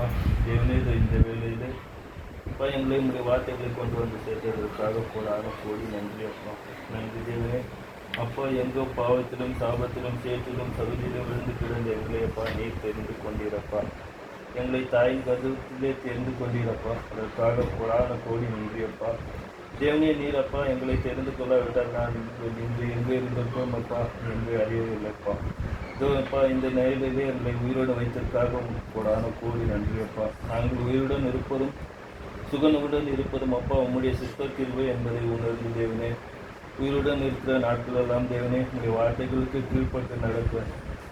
அப்பா. தேவனே, இந்த வேலையில் அப்பா எங்களை உங்களுடைய வார்த்தைகளை கொண்டு வந்து சேர்த்ததற்காக கோடி நன்றி அப்பா. நன்றி தேவனே. அப்பா, எங்கோ பாவத்திலும் சாபத்திலும் சேற்றிலும் சகுதியிலும் விழுந்து கிடந்த எங்களை அப்பா நீர் தெரிந்து கொண்டீரப்பா. எங்களை தாயின் கருத்திலே தெரிந்து கொண்டீரப்பா. அதற்காக கோடி நன்றி அப்பா. தேவனே, நீரப்பா எங்களை தெரிந்து கொள்ளாவிட்டால் நான் இன்று எங்கே இருந்திருப்போம் அப்பா, என்று அறியவில்லைப்பா. இதோப்பா இந்த நேரிலே எங்களை உயிரோடு வைத்ததற்காக கோடி நன்றி அப்பா. நாங்கள் உயிருடன் இருப்பதும் சுகனுடன் இருப்பதும் அப்பா உம்முடைய சிஸ்டர் கிருபை என்பதை உணர்ந்து தேவனே, உயிருடன் இருக்கிற நாட்களெல்லாம் தேவனே உங்களுடைய வார்த்தைகளுக்கு கீழ்ப்பட்டு நடக்க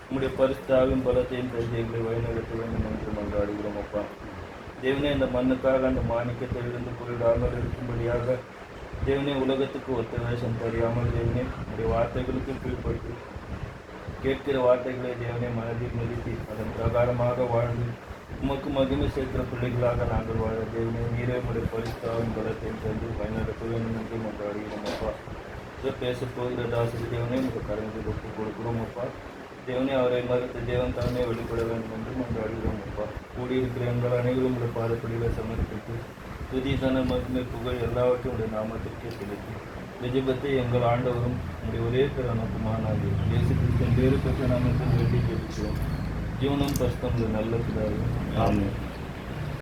உங்களுடைய பரிசுத்தாவின் பலத்தையும் தந்து எங்களை வழிநடத்த வேண்டும் என்று மன்றாடுகிறோம் அப்பா. தேவனே, இந்த மண்ணுக்காக அந்த மாணிக்கத்தை இருந்து போயிடாமல் இருக்கும்படியாக தேவனே, உலகத்துக்கு ஒத்த வேஷம் தெரியாமல் தேவனே உங்களுடைய வார்த்தைகளுக்கு கீழ்ப்பட்டு கேட்கிற வார்த்தைகளை தேவனே மனதில் நிறுத்தி அதன் பிரகாரமாக வாழ்ந்து உமக்கு மகிமை சேர்க்கிற பிள்ளைகளாக நாங்கள் வாழ தேவனே நீரே உடைய பரிசுத்தாவின் பலத்தையும் தந்து வழிநடத்த வேண்டும் என்று மன்றாடுகிறோம் அப்பா. இதை பேச போகிற தாசரி தேவனே உங்கள் கரங்களை ஒப்புக் கொடுக்கிறோம் அப்பா. தேவனே, அவரை மறுத்த தேவன் தானே வெளிப்பட வேண்டும் என்று மன்றாடுகிறோம் அப்பா. கூடியிருக்கிற எங்கள் அனைவரும் உடைய பாதப்படிகளை சமர்ப்பித்து துதி தன மகிமை புகழ் எல்லாவற்றையும் உடைய நாமத்திற்கே செலுத்தி நிஜபத்தை எங்கள் ஆண்டவரும் உடைய ஒரே பிறனுக்குமானாக இயேசு கிறிஸ்துவின் வேறு பெற்ற நாமத்தில் வேண்டி கேட்கிறோம். ஜீவனும் கஷ்டம் நல்ல பிதாவே. ஆமென்.